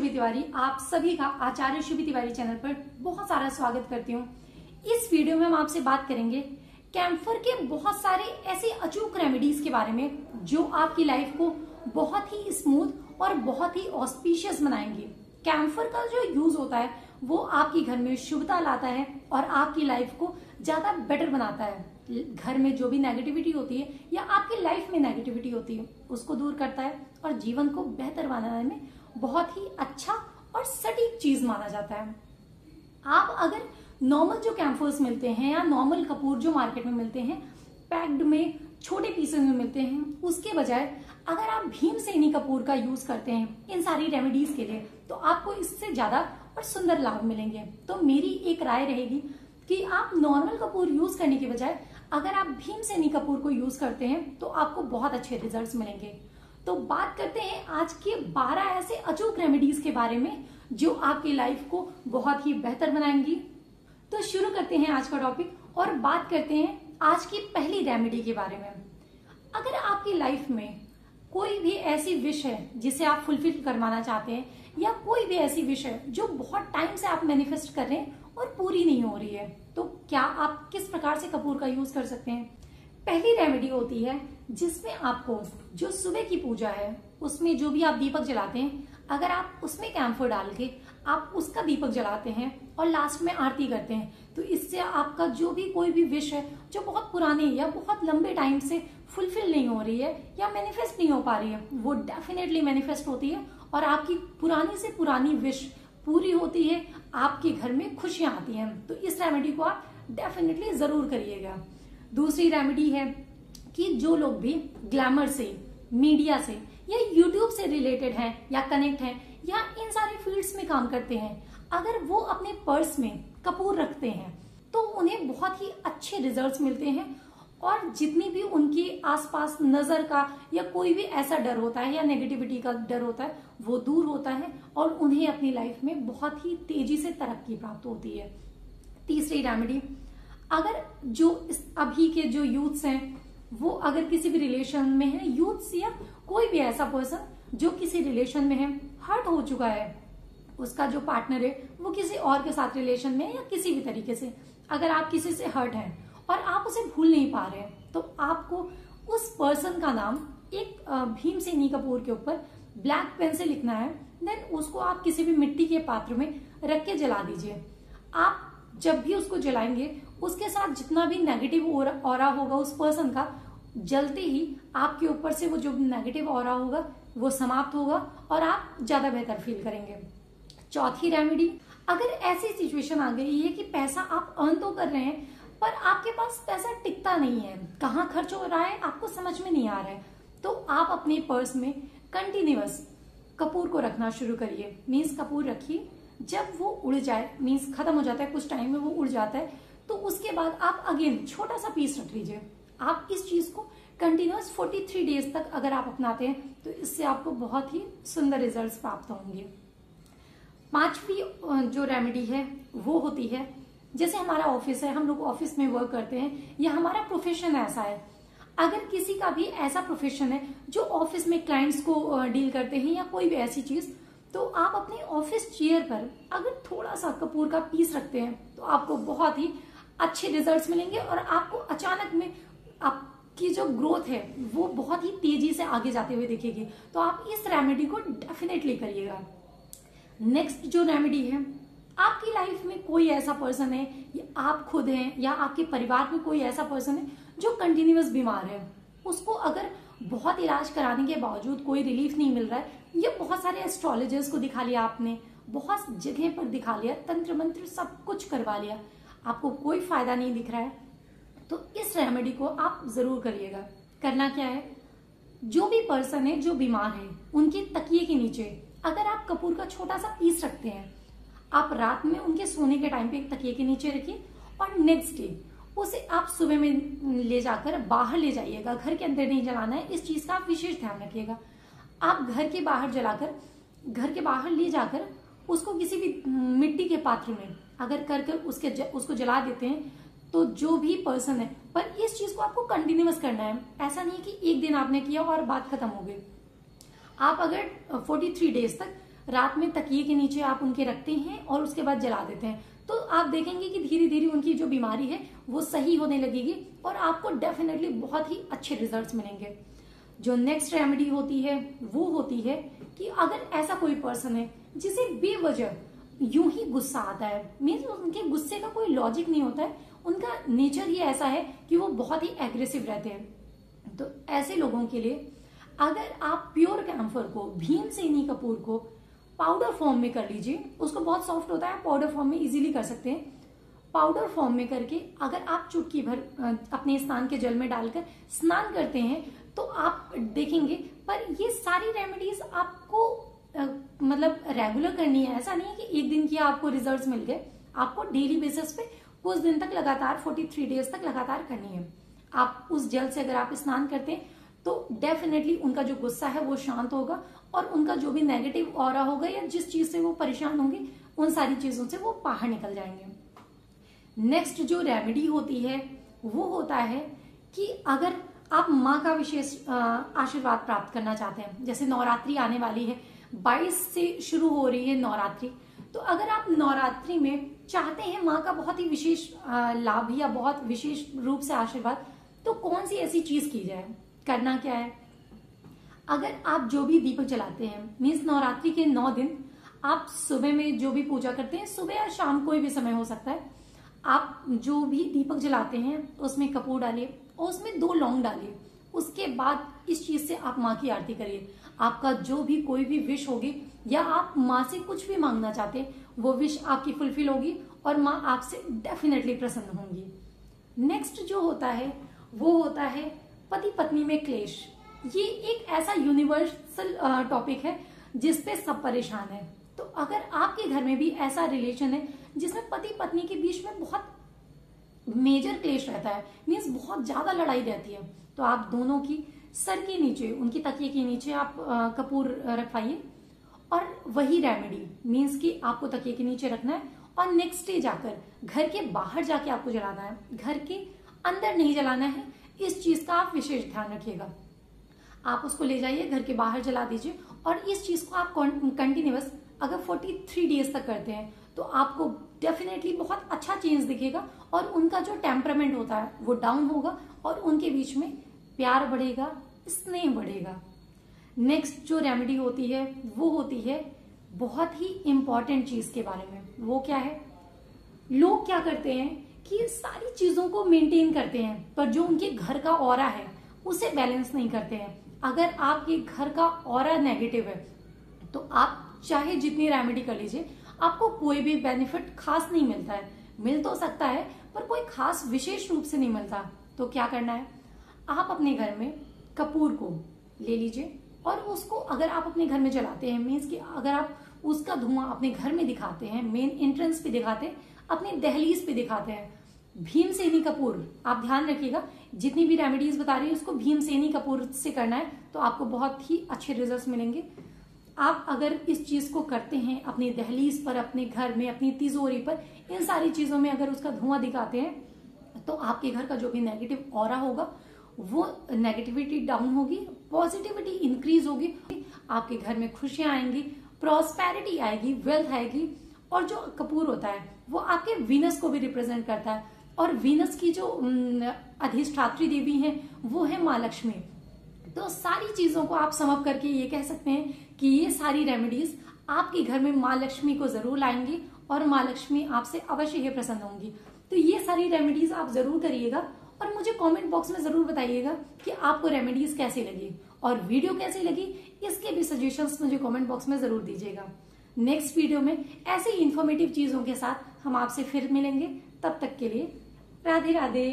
शुभी तिवारी आप सभी का आचार्य शुभी तिवारी चैनल पर बहुत सारा स्वागत करती हूँ। इस वीडियो में हम आपसे बात करेंगे कैम्फर के बहुत सारे ऐसे अचूक रेमेडीज के बारे में जो आपकी लाइफ को बहुत ही स्मूथ और बहुत ही ऑस्पिशियस बनाएंगे। कैम्फर का जो यूज होता है वो आपके घर में शुभता लाता है और आपकी लाइफ को ज्यादा बेटर बनाता है। घर में जो भी नेगेटिविटी होती है या आपकी लाइफ में नेगेटिविटी होती है उसको दूर करता है और जीवन को बेहतर बनाने में बहुत ही अच्छा और सटीक चीज माना जाता है। आप अगर नॉर्मल जो कैम्फर्स मिलते हैं या नॉर्मल कपूर जो मार्केट में मिलते हैं पैक्ड में छोटे पीसेस में मिलते हैं, उसके बजाय अगर आप भीमसेनी कपूर का यूज करते हैं इन सारी रेमेडीज के लिए तो आपको इससे ज्यादा और सुंदर लाभ मिलेंगे। तो मेरी एक राय रहेगी कि आप नॉर्मल कपूर यूज करने के बजाय अगर आप भीमसेनी कपूर को यूज करते हैं तो आपको बहुत अच्छे रिजल्ट्स मिलेंगे। तो बात करते हैं आज के 12 ऐसे अचूक रेमेडीज के बारे में जो आपकी लाइफ को बहुत ही बेहतर बनाएंगी। तो शुरू करते हैं आज का टॉपिक और बात करते हैं आज की पहली रेमेडी के बारे में। अगर आपकी लाइफ में कोई भी ऐसी विश है जिसे आप फुलफिल करवाना चाहते हैं या कोई भी ऐसी विश है जो बहुत टाइम से आप मैनिफेस्ट कर रहे हैं और पूरी नहीं हो रही है, तो क्या आप किस प्रकार से कपूर का यूज कर सकते हैं। पहली रेमेडी होती है जिसमें आपको जो सुबह की पूजा है उसमें जो भी आप दीपक जलाते हैं अगर आप उसमें कैम्फर डाल के आप उसका दीपक जलाते हैं और लास्ट में आरती करते हैं तो इससे आपका जो भी कोई भी विश है जो बहुत पुरानी या बहुत लंबे टाइम से फुलफिल नहीं हो रही है या मैनिफेस्ट नहीं हो पा रही है वो डेफिनेटली मैनिफेस्ट होती है और आपकी पुरानी से पुरानी विश पूरी होती है, आपके घर में खुशियां आती हैं। तो इस रेमेडी को आप डेफिनेटली जरूर करिएगा। दूसरी रेमेडी है कि जो लोग भी ग्लैमर से, मीडिया से या यूट्यूब से रिलेटेड हैं या कनेक्ट हैं या इन सारे फील्ड्स में काम करते हैं, अगर वो अपने पर्स में कपूर रखते हैं तो उन्हें बहुत ही अच्छे रिजल्ट्स मिलते हैं और जितनी भी उनके आसपास नजर का या कोई भी ऐसा डर होता है या नेगेटिविटी का डर होता है वो दूर होता है और उन्हें अपनी लाइफ में बहुत ही तेजी से तरक्की प्राप्त होती है। तीसरी रेमेडी, अगर जो अभी के जो यूथ्स हैं वो अगर किसी भी रिलेशन में है, यूथ्स या कोई भी ऐसा पर्सन जो किसी रिलेशन में है, हर्ट हो चुका है, उसका जो पार्टनर है वो किसी और के साथ रिलेशन में या किसी भी तरीके से अगर आप किसी से हर्ट हैं और आप उसे भूल नहीं पा रहे हैं तो आपको उस पर्सन का नाम एक भीमसेनी कपूर के ऊपर ब्लैक पेन से लिखना है। देन उसको आप किसी भी मिट्टी के पात्र में रख के जला दीजिए। आप जब भी उसको जलाएंगे उसके साथ जितना भी नेगेटिव ऑरा होगा उस पर्सन का, जलते ही आपके ऊपर से वो जो नेगेटिव ऑरा होगा वो समाप्त होगा और आप ज्यादा बेहतर फील करेंगे। चौथी रेमेडी, अगर ऐसी सिचुएशन आ गई है कि पैसा आप अर्न तो कर रहे हैं पर आपके पास पैसा टिकता नहीं है, कहाँ खर्च हो रहा है आपको समझ में नहीं आ रहा है, तो आप अपने पर्स में कंटिन्यूअस कपूर को रखना शुरू करिए। मीन्स कपूर रखिए, जब वो उड़ जाए, मीन्स खत्म हो जाता है कुछ टाइम में वो उड़ जाता है तो उसके बाद आप अगेन छोटा सा पीस रख लीजिए। आप इस चीज को कंटिन्यूअस 43 डेज तक अगर आप अपनाते हैं तो इससे आपको बहुत ही सुंदर रिजल्ट्स प्राप्त होंगे। पांचवी जो रेमेडी है वो होती है, जैसे हमारा ऑफिस है, हम लोग ऑफिस में वर्क करते हैं या हमारा प्रोफेशन ऐसा है, अगर किसी का भी ऐसा प्रोफेशन है जो ऑफिस में क्लाइंट्स को डील करते हैं या कोई भी ऐसी चीज, तो आप अपने ऑफिस चेयर पर अगर थोड़ा सा कपूर का पीस रखते हैं तो आपको बहुत ही अच्छे रिजल्ट्स मिलेंगे और आपको अचानक में आपकी जो ग्रोथ है वो बहुत ही तेजी से आगे जाते हुए दिखेगी। तो आप इस रेमेडी को डेफिनेटली करिएगा। नेक्स्ट जो रेमेडी है, आपकी लाइफ में कोई ऐसा पर्सन है या आप खुद हैं या आपके परिवार में कोई ऐसा पर्सन है जो कंटिन्यूअस बीमार है, उसको अगर बहुत इलाज कराने के बावजूद कोई रिलीफ नहीं मिल रहा है या बहुत सारे एस्ट्रोलॉजर्स को दिखा लिया आपने, बहुत जगह पर दिखा लिया, तंत्र मंत्र सब कुछ करवा लिया, आपको कोई फायदा नहीं दिख रहा है, तो इस रेमेडी को आप जरूर करिएगा। करना क्या है, जो भी पर्सन है जो बीमार है उनके तकिए के नीचे अगर आप कपूर का छोटा सा पीस रखते हैं, आप रात में उनके सोने के टाइम पे एक तकिए के नीचे रखिए और नेक्स्ट डे उसे आप सुबह में ले जाकर बाहर ले जाइएगा, घर के अंदर नहीं जलाना है, इस चीज का आप विशेष ध्यान रखिएगा। आप घर के बाहर जलाकर, घर के बाहर ले जाकर उसको किसी भी मिट्टी के पात्र में अगर कर उसको जला देते हैं तो जो भी पर्सन है, पर इस चीज को आपको कंटिन्यूअस करना है, ऐसा नहीं कि एक दिन आपने किया और बात खत्म हो गई। आप अगर 43 डेज तक रात में तकिए के नीचे आप उनके रखते हैं और उसके बाद जला देते हैं, तो आप देखेंगे कि धीरे धीरे उनकी जो बीमारी है वो सही होने लगेगी और आपको डेफिनेटली बहुत ही अच्छे रिजल्ट्स मिलेंगे। जो नेक्स्ट रेमेडी होती है वो होती है कि अगर ऐसा कोई पर्सन है जिसे बेवजह यूं ही गुस्सा आता है, मीन्स उनके गुस्से का कोई लॉजिक नहीं होता है, उनका नेचर ही ऐसा है कि वो बहुत ही एग्रेसिव रहते हैं, तो ऐसे लोगों के लिए अगर आप प्योर कैम्फर को, भीमसेनी कपूर को पाउडर फॉर्म में कर लीजिए, उसको बहुत सॉफ्ट होता है, पाउडर फॉर्म में इजीली कर सकते हैं। पाउडर फॉर्म में करके अगर आप चुटकी भर अपने स्नान के जल में डालकर स्नान करते हैं तो आप देखेंगे। पर ये सारी रेमेडीज आपको मतलब रेगुलर करनी है, ऐसा नहीं है कि एक दिन किया आपको रिजल्ट्स मिल गए, आपको डेली बेसिस पे कुछ दिन तक लगातार 43 डेज तक लगातार करनी है। आप उस जल से अगर आप स्नान करते हैं तो डेफिनेटली उनका जो गुस्सा है वो शांत होगा और उनका जो भी नेगेटिव ऑरा होगा या जिस चीज से वो परेशान होंगे उन सारी चीजों से वो बाहर निकल जाएंगे। नेक्स्ट जो रेमेडी होती है वो होता है कि अगर आप माँ का विशेष आशीर्वाद प्राप्त करना चाहते हैं, जैसे नवरात्रि आने वाली है, 22 से शुरू हो रही है नवरात्रि, तो अगर आप नवरात्रि में चाहते हैं माँ का बहुत ही विशेष लाभ या बहुत विशेष रूप से आशीर्वाद, तो कौन सी ऐसी चीज की जाए? करना क्या है, अगर आप जो भी दीपक जलाते हैं, मीन्स नवरात्रि के 9 दिन आप सुबह में जो भी पूजा करते हैं, सुबह या शाम कोई भी समय हो सकता है, आप जो भी दीपक जलाते हैं उसमें कपूर डालिए और उसमें 2 लौंग डालिए। उसके बाद इस चीज से आप माँ की आरती करिए। आपका जो भी कोई भी विश होगी या आप माँ से कुछ भी मांगना चाहते हैं वो विश आपकी फुलफिल होगी और माँ आपसे डेफिनेटली प्रसन्न होंगी। नेक्स्ट जो होता है वो होता है पति पत्नी में क्लेश। ये एक ऐसा यूनिवर्सल टॉपिक है जिसपे सब परेशान है। तो अगर आपके घर में भी ऐसा रिलेशन है जिसमें पति पत्नी के बीच में बहुत मेजर क्लेश रहता है, मीन्स बहुत ज्यादा लड़ाई रहती है, तो आप दोनों की सर के नीचे, उनकी तकिए के नीचे आप कपूर रखवाइए और वही रेमेडी, मीन्स कि आपको तकिए के नीचे रखना है और नेक्स्ट डे जाकर घर के बाहर जाके आपको जलाना है, घर के अंदर नहीं जलाना है। इस चीज का आप विशेष ध्यान रखिएगा। आप उसको ले जाइए, घर के बाहर जला दीजिए और इस चीज को आप कंटिन्यूअस अगर 43 डेज तक करते हैं तो आपको डेफिनेटली बहुत अच्छा चेंज दिखेगा और उनका जो टेम्परामेंट होता है वो डाउन होगा और उनके बीच में प्यार बढ़ेगा, स्नेह बढ़ेगा। नेक्स्ट जो रेमेडी होती है वो होती है बहुत ही इंपॉर्टेंट चीज के बारे में। वो क्या है, लोग क्या करते हैं कि सारी चीजों को मेंटेन करते हैं पर जो उनके घर का ऑरा है उसे बैलेंस नहीं करते हैं। अगर आपके घर का ऑरा नेगेटिव है तो आप चाहे जितनी रेमेडी कर लीजिए, आपको कोई भी बेनिफिट खास नहीं मिलता है। मिल तो सकता है पर कोई खास विशेष रूप से नहीं मिलता। तो क्या करना है, आप अपने घर में कपूर को ले लीजिए और उसको अगर आप अपने घर में जलाते हैं, मीन्स कि अगर आप उसका धुआं अपने घर में दिखाते हैं, मेन एंट्रेंस पे दिखाते हैं, अपनी दहलीज पे दिखाते हैं, भीमसेनी कपूर, आप ध्यान रखिएगा जितनी भी रेमेडीज बता रही है उसको भीमसेनी कपूर से करना है तो आपको बहुत ही अच्छे रिजल्ट्स मिलेंगे। आप अगर इस चीज को करते हैं अपनी दहलीज पर, अपने घर में, अपनी तिजोरी पर, इन सारी चीजों में अगर उसका धुआं दिखाते हैं तो आपके घर का जो भी नेगेटिव ऑरा होगा वो नेगेटिविटी डाउन होगी, पॉजिटिविटी इंक्रीज होगी, आपके घर में खुशियां आएंगी, प्रॉस्पेरिटी आएगी, वेल्थ आएगी। और जो कपूर होता है वो आपके वीनस को भी रिप्रेजेंट करता है और वीनस की जो अधिष्ठात्री देवी है वो है माँ लक्ष्मी। तो सारी चीजों को आप समझ करके ये कह सकते हैं कि ये सारी रेमेडीज आपके घर में माँ लक्ष्मी को जरूर लाएंगी और माँ लक्ष्मी आपसे अवश्य ही प्रसन्न होंगी। तो ये सारी रेमेडीज आप जरूर करिएगा और मुझे कमेंट बॉक्स में जरूर बताइएगा कि आपको रेमेडीज कैसी लगी और वीडियो कैसी लगी, इसके भी सजेशंस मुझे कमेंट बॉक्स में जरूर दीजिएगा। नेक्स्ट वीडियो में ऐसे ही इंफॉर्मेटिव चीजों के साथ हम आपसे फिर मिलेंगे। तब तक के लिए राधे राधे।